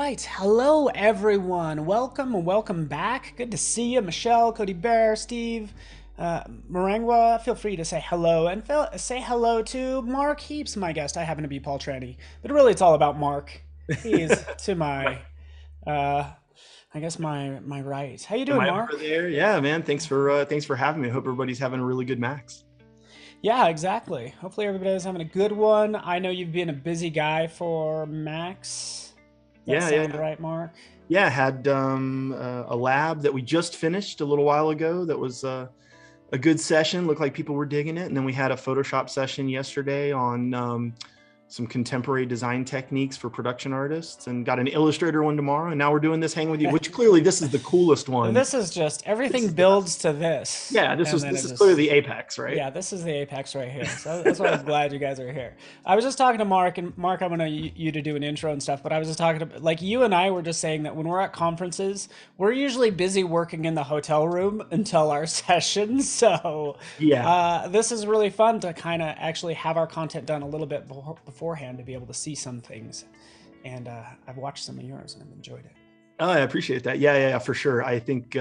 right. Hello, everyone. Welcome and welcome back. Good to see you, Michelle, Cody Bear, Steve, Marangwa. Feel free to say hello and say hello to Mark Heaps, my guest. I happen to be Paul Tranny, but really it's all about Mark. He's to my, uh, I guess my right. How you Am doing, I Mark? over there? Yeah, man. Thanks for having me. I hope everybody's having a really good Max. Yeah, exactly. Hopefully everybody's having a good one. I know you've been a busy guy for Max. That Yeah, yeah, sound right, Mark? yeah. Had a lab that we just finished a little while ago. That was a good session. Looked like people were digging it. And then we had a Photoshop session yesterday on some contemporary design techniques for production artists, and got an Illustrator one tomorrow. And now we're doing this hang with you, which clearly this is the coolest one. This is just This everything is the best. builds to this, Yeah, this and was then this it is clearly just the apex, right? yeah, this is the apex right here. So that's why I'm glad you guys are here. I was just talking to Mark, and Mark, I'm gonna you to do an intro and stuff. But I was just talking to like you and I were just saying that when we're at conferences, we're usually busy working in the hotel room until our session. So Yeah. this is really fun to kind of actually have our content done a little bit beforehand to be able to see some things. And I've watched some of yours and I've enjoyed it. Oh, I appreciate that. Yeah, for sure. I think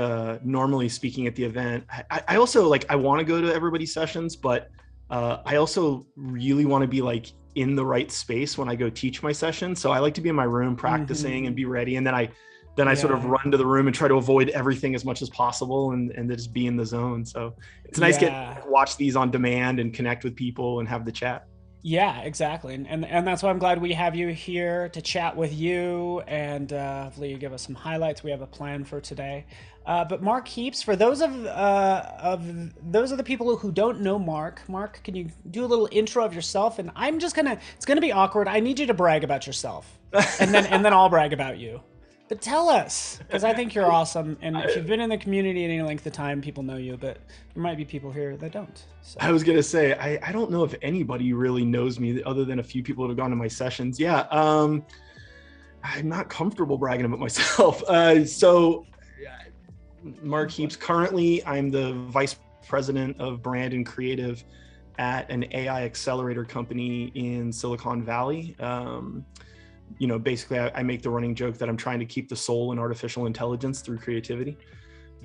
normally speaking at the event, I also like I want to go to everybody's sessions, but I also really want to be like in the right space when I go teach my session. So I like to be in my room practicing and be ready, and then I sort of Yeah. run to the room and try to avoid everything as much as possible, and just be in the zone. So it's nice to get Yeah. watch these on demand and connect with people and have the chat. Yeah, exactly. And that's why I'm glad we have you here to chat with you and hopefully you give us some highlights. We have a plan for today. But Mark Heaps, for those of the people who don't know Mark, can you do a little intro of yourself? And it's gonna be awkward. I need you to brag about yourself, and then I'll brag about you. But tell us, because I think you're awesome. And if you've been in the community any length of time, people know you. But there might be people here that don't. So I was gonna say I don't know if anybody really knows me other than a few people that have gone to my sessions. Yeah, I'm not comfortable bragging about myself. Mark Heaps. Currently, I'm the vice president of brand and creative at an AI accelerator company in Silicon Valley. Basically, I make the running joke that I'm trying to keep the soul in artificial intelligence through creativity.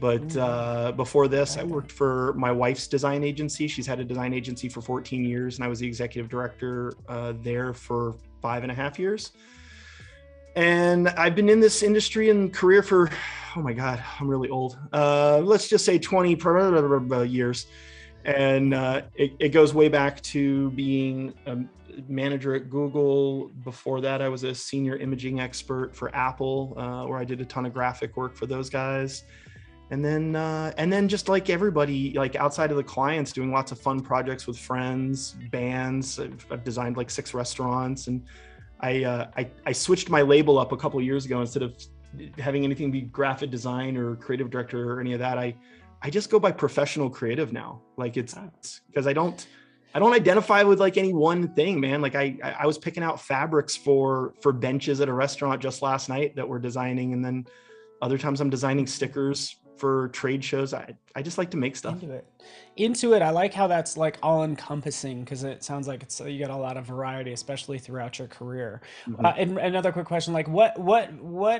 But before this, I worked for my wife's design agency. She's had a design agency for 14 years, and I was the executive director there for 5.5 years. And I've been in this industry and career for, oh my God, I'm really old. Let's just say 20 years. And it goes way back to being a manager at Google. Before that, I was a senior imaging expert for Apple, where I did a ton of graphic work for those guys. And then just like everybody, like outside of the clients, doing lots of fun projects with friends, bands. I've designed like 6 restaurants, and I switched my label up a couple of years ago. Instead of having anything be graphic design or creative director or any of that, I just go by professional creative now. Like it's because I don't identify with like any one thing, man. Like I was picking out fabrics for benches at a restaurant just last night that we're designing, and then other times I'm designing stickers for trade shows. I just like to make stuff. into it. I like how that's like all encompassing because it sounds like it's you got a lot of variety, especially throughout your career. Mhm. And another quick question, like what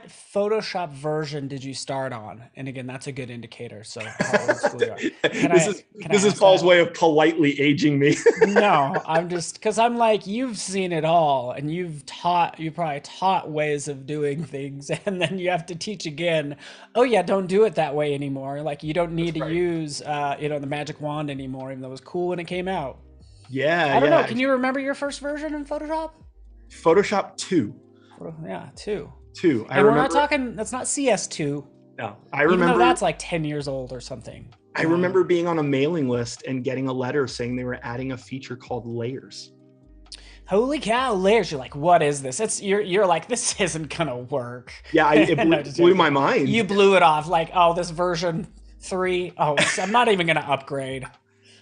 Photoshop version did you start on? And again, that's a good indicator. So how old school you are. Can this I is can I this is ask Paul's that? way of politely aging me. No, I'm just because I'm like, you've seen it all and you probably taught ways of doing things, and then you have to teach again. Oh, yeah, don't do it that way anymore. Like, you don't need That's to right. use, the magic wand anymore, even though it was cool when it came out. Yeah, I don't know. yeah. Can you remember your first version in Photoshop? Photoshop 2. Yeah, two. 2. I And we're not remember. talking, that's not CS2, No, I even though remember. that's like 10 years old or something. I remember being on a mailing list and getting a letter saying they were adding a feature called layers. Holy cow, layers. You're like, what is this? You're like, this isn't gonna work. Yeah, it No, blew, just blew my joking. mind. You blew it off like, oh, this version 3. Oh, I'm not even gonna upgrade.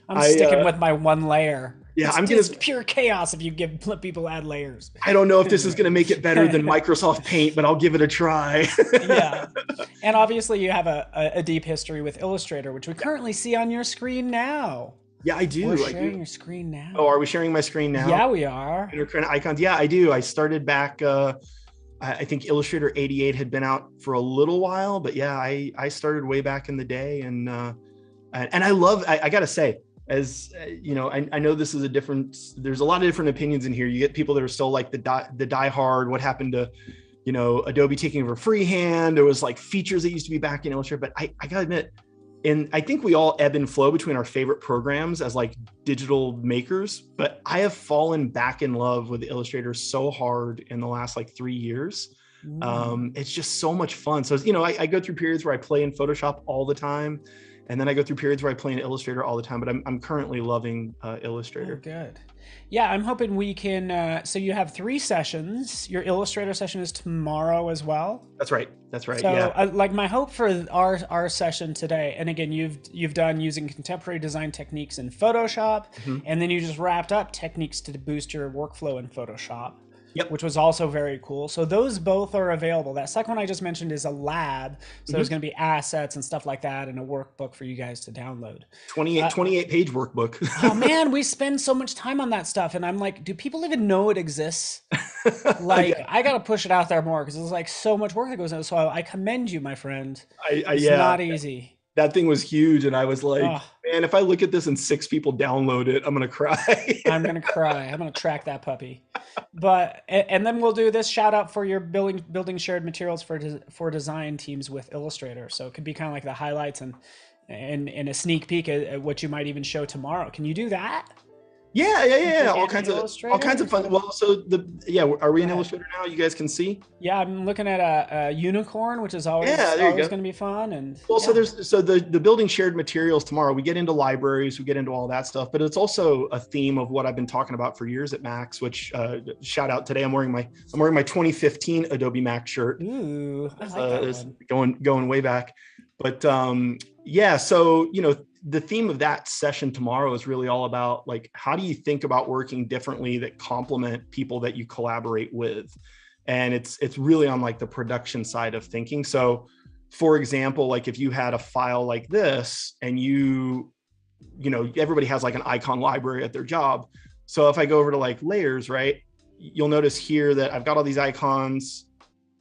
I'm I sticking with my one layer. yeah, It's pure chaos if you let people add layers. I don't know if this is Anyway. going to make it better than Microsoft Paint, but I'll give it a try. Yeah. And obviously you have a deep history with Illustrator, which we currently see on your screen now. Yeah, I We're do. I sharing do. your screen Oh, now. are we sharing my screen now? Yeah, we are. Intercurrent icons. Yeah, I do. I started back I think Illustrator 88 had been out for a little while, but yeah, I started way back in the day, and I love. I got to say, as you know, I know this is a different. There's a lot of different opinions in here. You get people that are still like the die hard. What happened to, you know, Adobe taking over freehand? There was like features that used to be back in Illustrator, but I gotta admit, and I think we all ebb and flow between our favorite programs as like digital makers, but I have fallen back in love with Illustrator so hard in the last like 3 years. It's just so much fun. So, you know, I go through periods where I play in Photoshop all the time, and then I go through periods where I play in Illustrator all the time, but I'm currently loving Oh, Illustrator. good. Yeah, I'm hoping we can. So you have 3 sessions. Your Illustrator session is tomorrow as well. That's right. That's right. So, Yeah. like my hope for our session today, and again, you've done using contemporary design techniques in Photoshop, Mhm. and then you just wrapped up techniques to boost your workflow in Photoshop, Yep. which was also very cool. So those both are available. That second one I just mentioned is a lab, so there's Mhm. going to be assets and stuff like that, and a workbook for you guys to download. 28 page workbook. Oh man, we spend so much time on that stuff, and I'm like, do people even know it exists? Like, Yeah. I gotta push it out there more because there's like so much work that goes into it. So I commend you, my friend. It's Yeah. not easy. That thing was huge, and I was like, Oh, man, if I look at this and 6 people download it, I'm gonna cry. I'm gonna cry. I'm gonna track that puppy. But and then we'll do this shout out for your building shared materials for design teams with Illustrator. So it could be kind of like the highlights and a sneak peek at what you might even show tomorrow. Can you do that? Yeah. In All kinds Illustrator? of fun. Well, so are we Go in ahead. Illustrator now? You guys can see. Yeah, I'm looking at a unicorn, which is Yeah, there you always go. going to be fun, and Well, so yeah. the building shared materials tomorrow. We get into libraries, we get into all that stuff, but it's also a theme of what I've been talking about for years at Max. Which shout out today, I'm wearing my 2015 Adobe Max shirt. Ooh, I like that It's one. going way back, but yeah. So you know, the theme of that session tomorrow is really all about like how do you think about working differently that complement people that you collaborate with, and it's really on like the production side of thinking. So for example, like if you had a file like this and you know, everybody has like an icon library at their job. So if I go over to like layers, right, you'll notice here that I've got all these icons,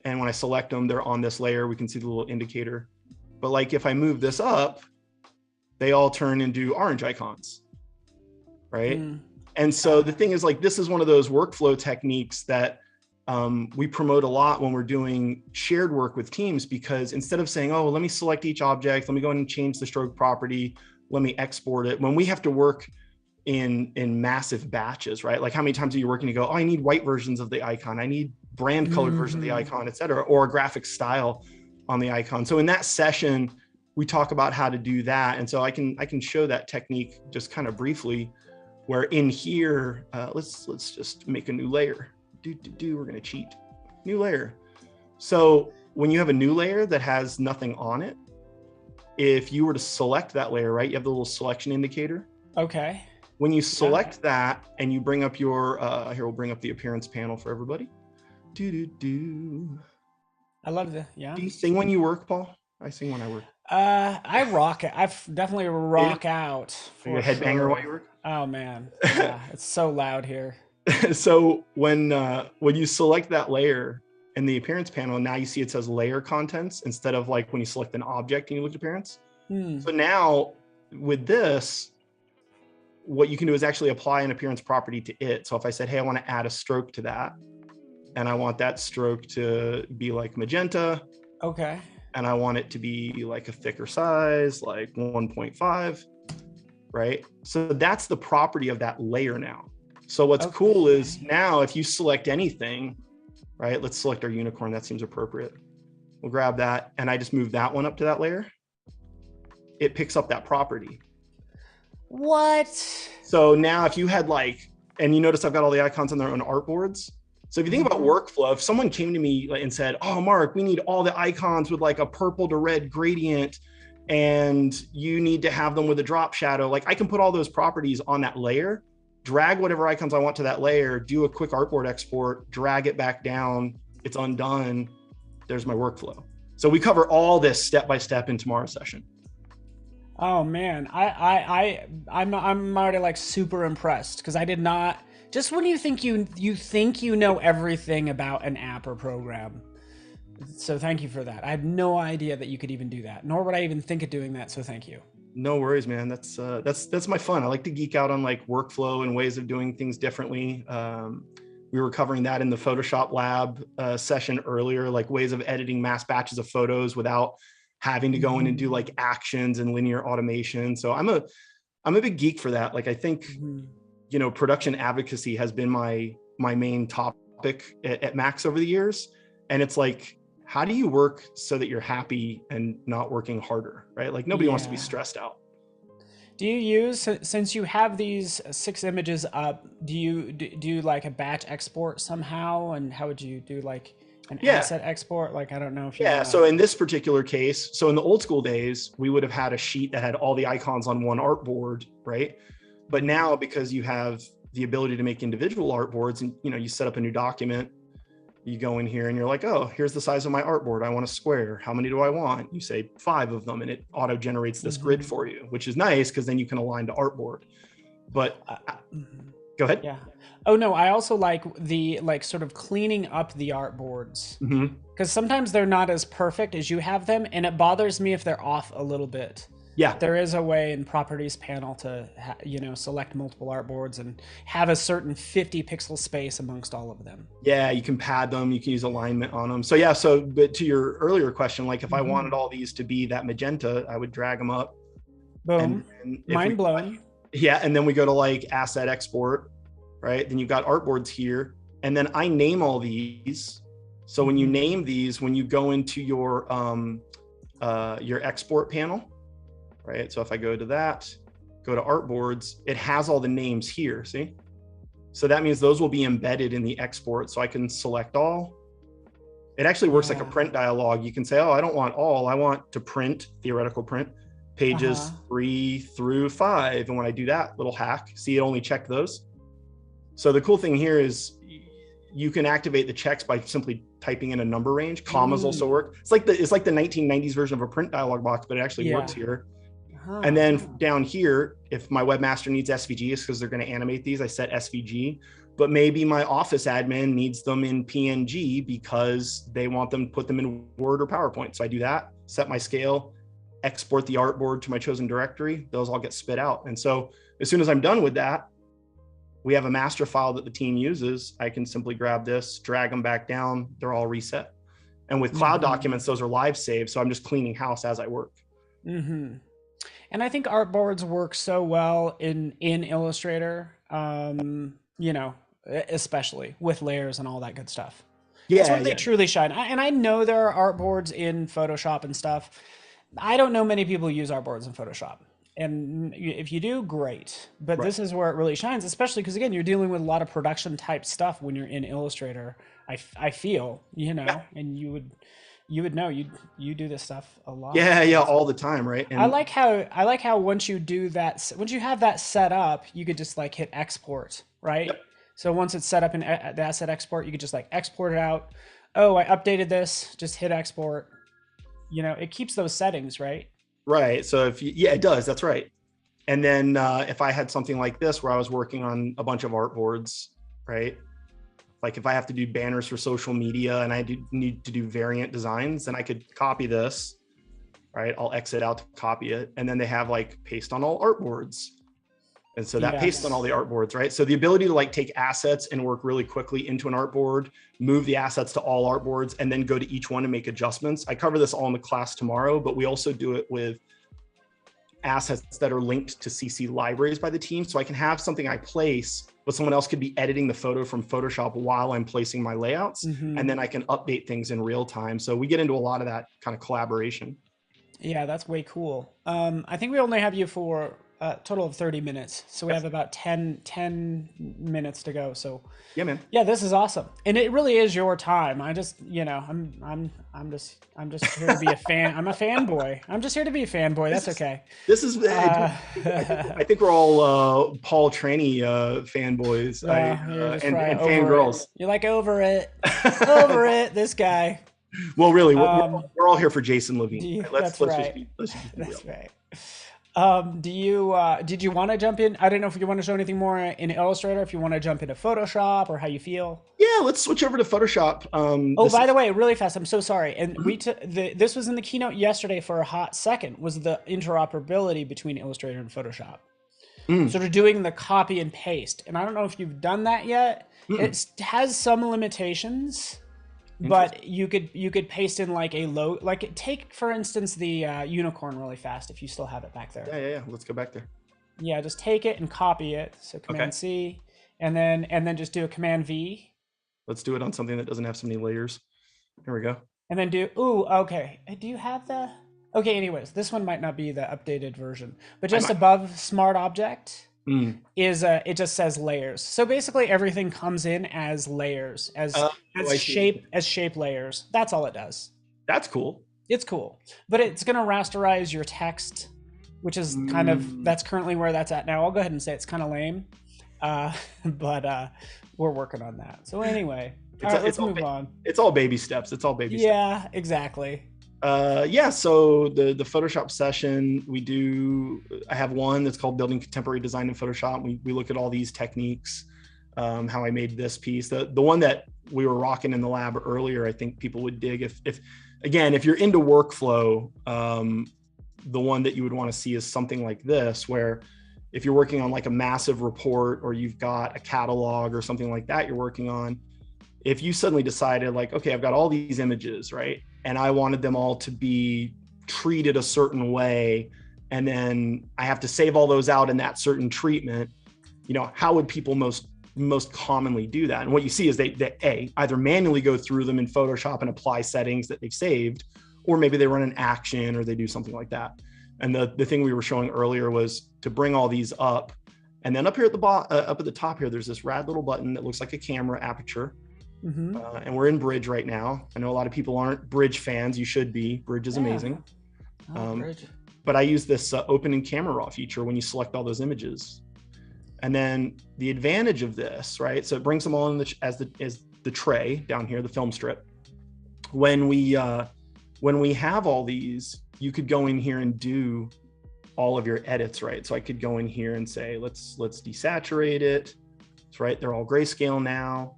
and when I select them, they're on this layer. We can see the little indicator. But like if I move this up, they all turn into orange icons, right? Mm, And so the thing is, like, this is one of those workflow techniques that we promote a lot when we're doing shared work with teams, because instead of saying, oh, let me select each object, let me go in and change the stroke property, let me export it, when we have to work in massive batches, right? Like how many times are you working to go, oh, I need white versions of the icon, I need brand colored version of the hmm. icon, et cetera, or a graphic style on the icon. So in that session, we talk about how to do that. And so I can show that technique just kind of briefly, where in here, let's just make a new layer. We're gonna cheat. New layer. So when you have a new layer that has nothing on it, if you were to select that layer, right, you have the little selection indicator. Okay. When you Yeah. select that and you bring up your, here, we'll bring up the appearance panel for everybody. Do I love the yeah. you sing when you work, Paul? I sing when I work. I rock it. I definitely Yeah. rock out Are you a for headbanger while sure. you work? Oh man. Yeah, it's so loud here. So when you select that layer in the appearance panel, now you see it says layer contents instead of like when you select an object and you look at appearance. Hmm. So now with this, what you can do is actually apply an appearance property to it. So if I said, hey, I want to add a stroke to that, and I want that stroke to be like magenta, Okay. and I want it to be like a thicker size, like 1.5, right? So that's the property of that layer now. So what's cool is Okay. now if you select anything, right? Let's select our unicorn. That seems appropriate. We'll grab that, and I just move that one up to that layer. It picks up that property. What? So now if you had like, and you notice I've got all the icons on their own artboards. So if you think about workflow, if someone came to me and said, oh, Mark, we need all the icons with like a purple to red gradient, and you need to have them with a drop shadow, like I can put all those properties on that layer, drag whatever icons I want to that layer, do a quick artboard export, drag it back down, it's undone, there's my workflow. So we cover all this step by step in tomorrow's session. Oh man, I'm already like super impressed because I did not Just when you think you know everything about an app or program. So thank you for that. I had no idea that you could even do that, nor would I even think of doing that. So thank you. No worries, man. That's my fun. I like to geek out on like workflow and ways of doing things differently. We were covering that in the Photoshop lab session earlier, like ways of editing mass batches of photos without having to go in and do like actions and linear automation. So I'm a big geek for that. Like I think, production advocacy has been my main topic at Max over the years. And it's like, how do you work so that you're happy and not working harder, right? Like nobody wants to be stressed out. Do you use, since you have these 6 images up, do you like a batch export somehow? And how would you do like an asset export? Like, I don't know if you So in this particular case, so in the old school days, we would have had a sheet that had all the icons on one artboard, right? But now, because you have the ability to make individual artboards and, you set up a new document, you go in here and you're like, oh, here's the size of my artboard. I want a square. How many do I want? You say 5 of them and it auto generates this grid for you, which is nice because then you can align to artboard. But go ahead. Yeah. Oh no, I also like the sort of cleaning up the artboards because sometimes they're not as perfect as you have them, and it bothers me if they're off a little bit. Yeah. There is a way in properties panel to, select multiple artboards and have a certain 50 pixel space amongst all of them. Yeah, you can pad them. You can use alignment on them. So but to your earlier question, like if I wanted all these to be that magenta, I would drag them up. Boom. And mind blowing. Yeah. And then we go to like asset export, right? Then you've got artboards here. And then I name all these. So when you name these, when you go into your export panel, right? So if I go to that, go to artboards, it has all the names here, see? So that means those will be embedded in the export. So I can select all. It actually works like a print dialog. You can say, oh, I don't want all. I want to print, theoretical print, pages 3 through 5. And when I do that little hack, see, it only checked those. So the cool thing here is you can activate the checks by simply typing in a number range. Commas also work. It's like the 1990s version of a print dialog box, but it actually works here. And then down here, if my webmaster needs SVGs because they're going to animate these, I set SVG. But maybe my office admin needs them in PNG because they want them to put them in Word or PowerPoint. So I do that, set my scale, export the artboard to my chosen directory. Those all get spit out. And so as soon as I'm done with that, we have a master file that the team uses. I can simply grab this, drag them back down. They're all reset. And with cloud documents, those are live saved. So I'm just cleaning house as I work. And I think artboards work so well in Illustrator, especially with layers and all that good stuff. That's where they truly shine. And I know there are artboards in Photoshop and stuff. I don't know many people who use artboards in Photoshop. And if you do, great. But this is where it really shines, especially because, again, you're dealing with a lot of production type stuff when you're in Illustrator, I feel, and you would know you do this stuff a lot. Yeah, all the time, right? And I like how once you do that, once you have that set up, you could just like hit export, right? Yep. So once it's set up in the asset export, you could just like export it out. Oh, I updated this, just hit export. It keeps those settings, right? Right. So it does. That's right. And then if I had something like this where I was working on a bunch of artboards, right? Like if I have to do banners for social media and I need to do variant designs, then I could copy this, right? I'll exit out to copy it. And then they have like paste on all artboards. And so that pastes on all the artboards, right? So the ability to like take assets and work really quickly into an artboard, move the assets to all artboards, and then go to each one and make adjustments. I cover this all in the class tomorrow, but we also do it with assets that are linked to CC libraries by the team. So I can have something I place, but someone else could be editing the photo from Photoshop while I'm placing my layouts. And then I can update things in real time. So we get into a lot of that kind of collaboration. Yeah, that's way cool. I think we only have you for a total of 30 minutes. So we have about 10 minutes to go. So yeah, man. Yeah, this is awesome. And it really is your time. I just, I'm just here to be a fan. I'm a fanboy. I'm just here to be a fanboy. That's okay. This is, I think we're all Paul Traney fanboys and fangirls. You're like over it, over it. This guy. Well, really, we're all here for Jason Levine. That's right. That's right. Did you want to jump in? I don't know if you want to show anything more in Illustrator, if you want to jump into Photoshop or how you feel. Yeah, let's switch over to Photoshop. Oh, This by the is way, really fast, I'm so sorry. And Mhm. this was in the keynote yesterday for a hot second, was the interoperability between Illustrator and Photoshop. Mm, Sort of doing the copy and paste. And I don't know if you've done that yet. mm, It has some limitations, interesting. but you could paste in like a low, like take for instance the unicorn really fast if you still have it back there. Yeah. Let's go back there. Yeah, just take it and copy it. So Okay, Command C, and then just do a Command V, let's do it on something that doesn't have so many layers. Here we go. and then do. Ooh, okay. Do you have the? Okay. Anyways, this one might not be the updated version, but I just might. above Smart Object Mm. is it just says layers. So basically everything comes in as layers, Oh, I see. as shape layers. That's all it does. That's cool. It's cool, but it's gonna rasterize your text, which is kind of Mm. that's currently where that's at now. I'll go ahead and say it's kind of lame, uh, but we're working on that. So anyway, all It's right, a- it's let's all move on. it's all baby steps. It's all baby steps. Yeah, exactly. Yeah, so the Photoshop session we do, I have one that's called Building Contemporary Design in Photoshop. We look at all these techniques, how I made this piece. The one that we were rocking in the lab earlier, I think people would dig if again, if you're into workflow, the one that you would want to see is something like this, where if you're working on like a massive report or you've got a catalog or something like that you're working on, if you suddenly decided like, okay, I've got all these images, right? And I wanted them all to be treated a certain way, and then I have to save all those out in that certain treatment, how would people most commonly do that? And what you see is they either manually go through them in Photoshop and apply settings that they've saved, or maybe they run an action or they do something like that. And the thing we were showing earlier was to bring all these up, and then up here at up at the top here, there's this rad little button that looks like a camera aperture. Mm-hmm. And we're in Bridge right now. I know a lot of people aren't Bridge fans. You should be. Bridge is Yeah. amazing. Oh, great. But I use this open in camera raw feature when you select all those images. And then the advantage of this, right? So it brings them all in as the tray down here, the film strip. When we have all these, you could go in here and do all of your edits, right? So I could go in here and say, let's desaturate it. That's right. They're all grayscale now.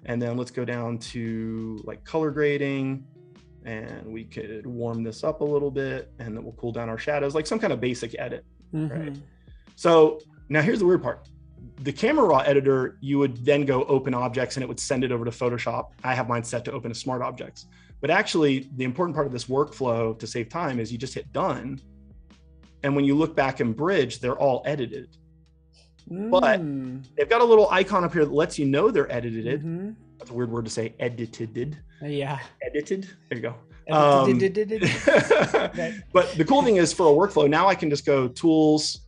And then let's go down to like color grading, and we could warm this up a little bit, and then we'll cool down our shadows, like some kind of basic edit, right? So now here's the weird part. The camera raw editor, you would then go open objects and it would send it over to Photoshop. I have mine set to open as smart objects. But actually the important part of this workflow to save time is you just hit done. And when you look back in Bridge, they're all edited. But they've got a little icon up here that lets you know they're edited. Mm-hmm. That's a weird word to say, edited. Yeah. Edited. There you go. Right. But the cool thing is for a workflow, now I can just go Tools,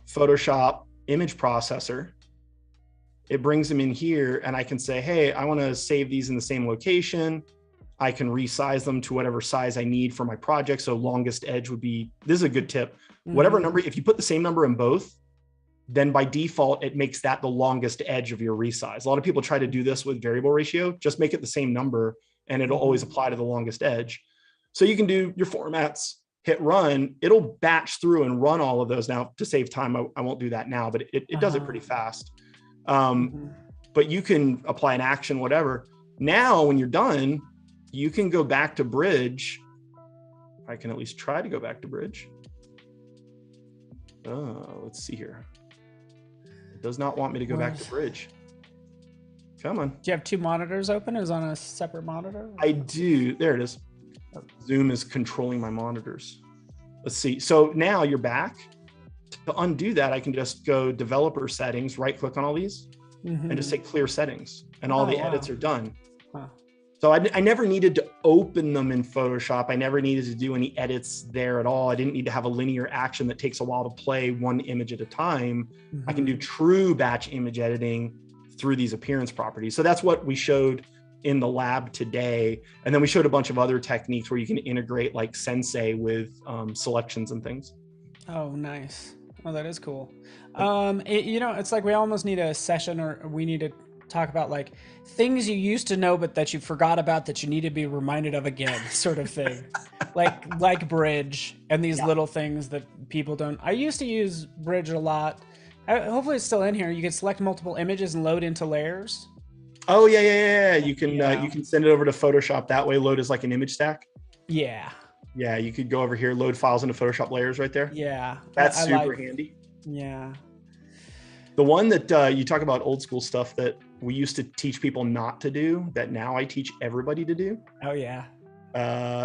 Photoshop, Image Processor. It brings them in here, and I can say, hey, I want to save these in the same location. I can resize them to whatever size I need for my project. So longest edge would be, this is a good tip. Whatever number, if you put the same number in both, then by default, it makes that the longest edge of your resize. A lot of people try to do this with variable ratio, just make it the same number and it'll always apply to the longest edge. So you can do your formats, hit run, it'll batch through and run all of those. Now to save time, I won't do that now, but it does it pretty fast. But you can apply an action, whatever. Now, when you're done, you can go back to Bridge. I can at least try to go back to Bridge. Let's see here. Does not want me to go back to Bridge. Come on. Do you have two monitors open? Is it on a separate monitor? I do. There it is. Zoom is controlling my monitors. Let's see. So now you're back. To undo that, I can just go developer settings, right click on all these, and just say clear settings, and all the edits are done. Huh. So I never needed to open them in Photoshop. I never needed to do any edits there at all. I didn't need to have a linear action that takes a while to play one image at a time. I can do true batch image editing through these appearance properties. So that's what we showed in the lab today. And then we showed a bunch of other techniques where you can integrate like Sensei with selections and things. Oh, nice. Oh, that is cool. It's like we almost need a session, or we need to talk about like things you used to know but that you forgot about that you need to be reminded of again, sort of thing. Like Bridge and these Yeah. little things that people don't. I used to use Bridge a lot. Hopefully it's still in here. You can select multiple images and load into layers. Oh yeah. Yeah. You can send it over to Photoshop that way. Load as like an image stack. Yeah. Yeah, you could go over here, load files into Photoshop layers right there. Yeah. That's I super like. handy. Yeah. The one that you talk about old school stuff that we used to teach people not to do that now I teach everybody to do. Oh yeah.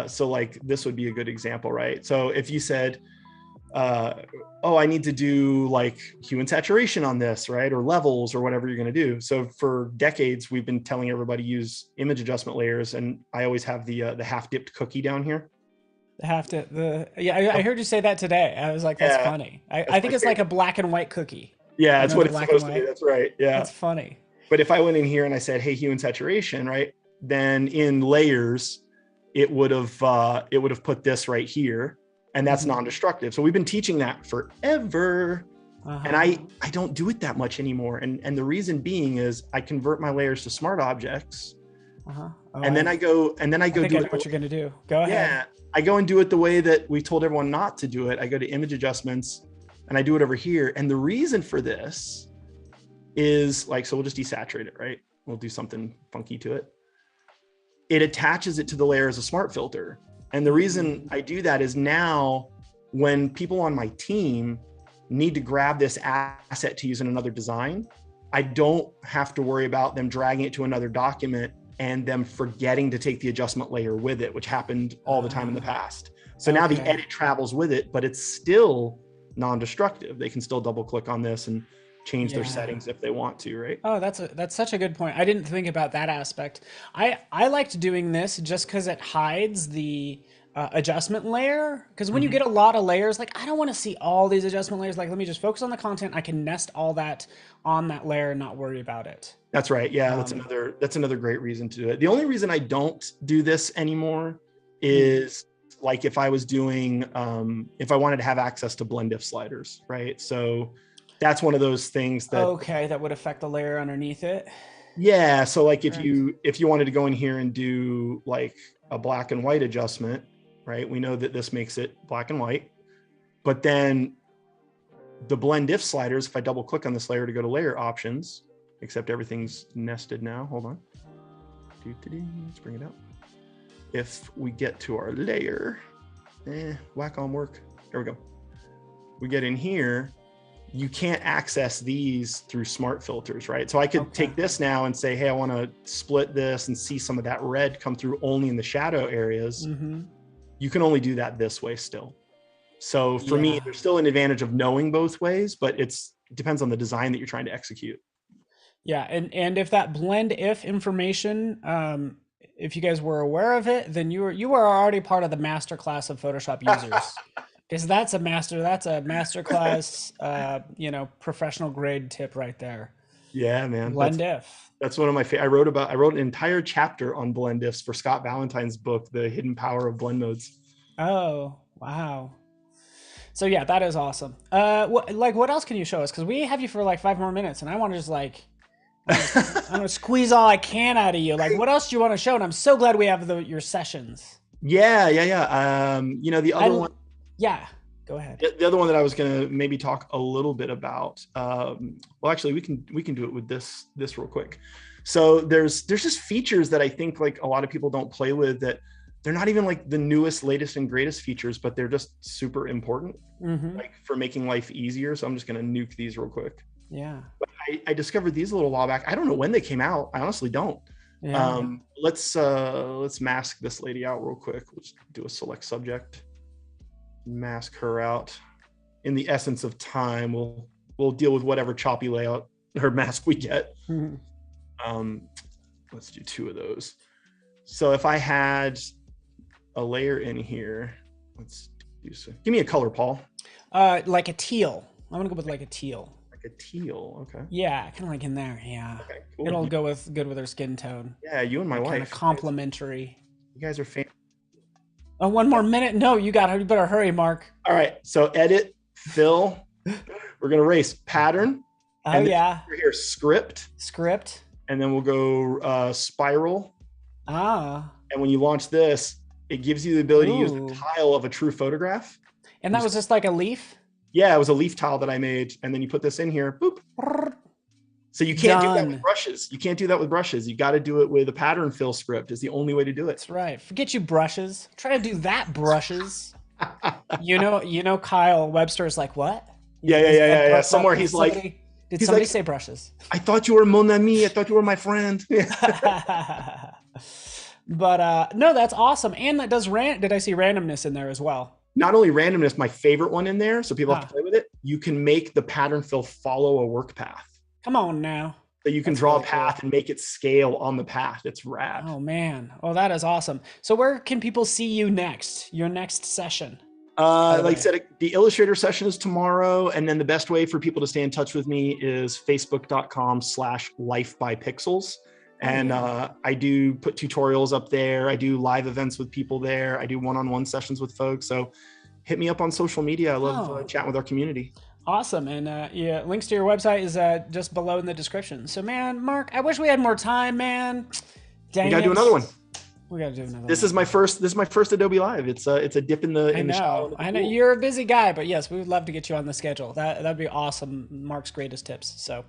So like this would be a good example, right? So if you said, oh, I need to do like hue and saturation on this, right? Or levels or whatever you're going to do. So for decades, we've been telling everybody use image adjustment layers. And I always have the half dipped cookie down here. I heard you say that today. I was like, that's Yeah, funny. that's I think my it's like a favorite. black and white cookie. Yeah, You it's know, what the it's black and supposed to be. white. That's right. Yeah. That's funny. But if I went in here and I said, hey, hue and saturation, right? Then in layers, it would have put this right here. And that's non-destructive. So we've been teaching that forever. And I don't do it that much anymore. And the reason being is I convert my layers to smart objects. Oh, and then I go I think do I know it. what you're gonna do. Go ahead. Yeah. I go and do it the way that we told everyone not to do it. I go to image adjustments and I do it over here. And the reason for this is like, so we'll just desaturate it, right? We'll do something funky to it. It attaches it to the layer as a smart filter. And the reason I do that is now when people on my team need to grab this asset to use in another design, I don't have to worry about them dragging it to another document and them forgetting to take the adjustment layer with it, which happened all the time in the past. So now the edit travels with it, but it's still non-destructive. They can still double click on this and change their settings if they want to, right? Oh, that's such a good point. I didn't think about that aspect. I liked doing this just because it hides the adjustment layer. Because when you get a lot of layers, like I don't want to see all these adjustment layers. Like let me just focus on the content. I can nest all that on that layer and not worry about it. That's right. Yeah, that's another great reason to do it. The only reason I don't do this anymore is like if I was doing if I wanted to have access to blend if sliders, right? So that's one of those things that that would affect the layer underneath it. Yeah, so like if you wanted to go in here and do like a black and white adjustment, right? We know that this makes it black and white. But then the blend if sliders, if I double click on this layer to go to layer options, except everything's nested now. Hold on. Let's bring it out. If we get to our layer, whack on work. There we go. We get in here. You can't access these through smart filters, right? So I could take this now and say, hey, I want to split this and see some of that red come through only in the shadow areas. You can only do that this way still. So for me, there's still an advantage of knowing both ways, but it depends on the design that you're trying to execute. Yeah, and if that blend if information, if you guys were aware of it, then you were already part of the master class of Photoshop users. Because that's a master class, professional grade tip right there. Yeah, man. Blend if. That's one of my favorite. I wrote an entire chapter on blend ifs for Scott Valentine's book, The Hidden Power of Blend Modes. Oh, wow. So yeah, that is awesome. What else can you show us? Because we have you for like 5 more minutes, and I want to just like, I'm gonna squeeze all I can out of you. Like, what else do you want to show? And I'm so glad we have your sessions. Yeah. The other one. Yeah, go ahead. The other one that I was going to maybe talk a little bit about. Well, actually, we can do it with this real quick. So there's just features that I think like a lot of people don't play with, that they're not even like the newest, latest, and greatest features, but they're just super important, like for making life easier. So I'm just going to nuke these real quick. Yeah. But I discovered these a little while back. I don't know when they came out. I honestly don't. Yeah. Let's mask this lady out real quick. Let's do a select subject. Mask her out. In the essence of time, we'll deal with whatever choppy layout or mask we get. Let's do 2 of those. So if I had a layer in here, let's do so. Give me a color, Paul. Like a teal. I'm gonna go with like a teal. Like a teal, okay. Yeah, kind of like in there. Yeah. Okay, cool. It'll go good with her skin tone. Yeah, you and my wife. Kind of complementary. You guys are fan. Oh, 1 more minute? No, you better hurry, Mark. All right, so edit, fill. We're gonna erase pattern. Oh yeah. Over here, script. Script. and then we'll go spiral. Ah. And when you launch this, it gives you the ability to use the Ooh. tile of a true photograph. And that was just like a leaf? Yeah, it was a leaf tile that I made. And then you put this in here, boop. So you can't do that with Done. brushes. You can't do that with brushes. You got to do it with a pattern fill script is the only way to do it. That's right. Forget you brushes. Try to do that brushes. You know, Kyle Webster is like, what? Yeah. Somewhere he's like, did he's somebody like, say brushes? I thought you were mon ami. I thought you were my friend. But no, that's awesome. And that does did I see randomness in there as well? Not only randomness, my favorite one in there, so people have to Ah, play with it. You can make the pattern fill follow a work path. come on now. So you can That's draw really a path cool. and make it scale on the path. It's rad. Oh man. Oh, that is awesome. So where can people see you next? Your next session? By the Like I way. said, the Illustrator session is tomorrow. And then the best way for people to stay in touch with me is facebook.com/lifebypixels. Oh, And yeah. I do put tutorials up there. I do live events with people there. I do one-on-one sessions with folks. So hit me up on social media. I love Oh, chatting with our community. awesome. And yeah, links to your website is just below in the description. So man, Mark, I wish we had more time, man. We Dang got to do it. another one. We gotta do another This one. is my first Adobe Live. It's a dip in the shallow end of the I know pool. you're a busy guy, but yes, we would love to get you on the schedule. That'd be awesome. Mark's greatest tips. So,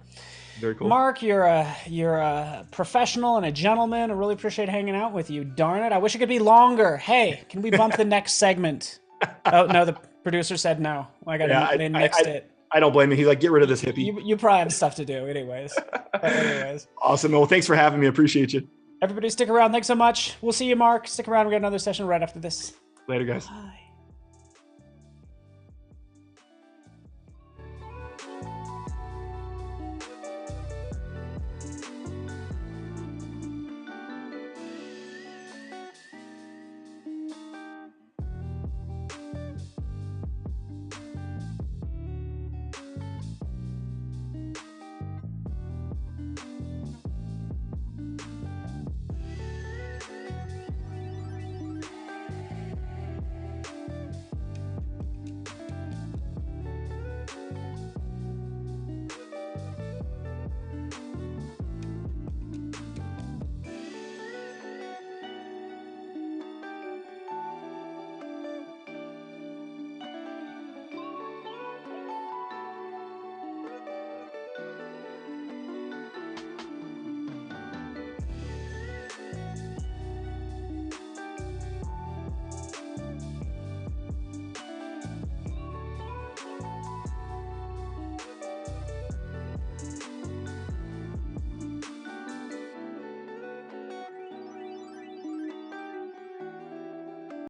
Very cool. Mark, you're a professional and a gentleman. I really appreciate hanging out with you. Darn it, I wish it could be longer. Hey, can we bump the next segment? Oh no, the producer said no. I got Yeah, they nixed it. I don't blame him. He's like, get rid of this hippie. You probably have stuff to do, anyways. But anyways, Awesome. Well, thanks for having me. I appreciate you. everybody, stick around. Thanks so much. We'll see you, Mark. Stick around. We got another session right after this. Later, guys. Bye.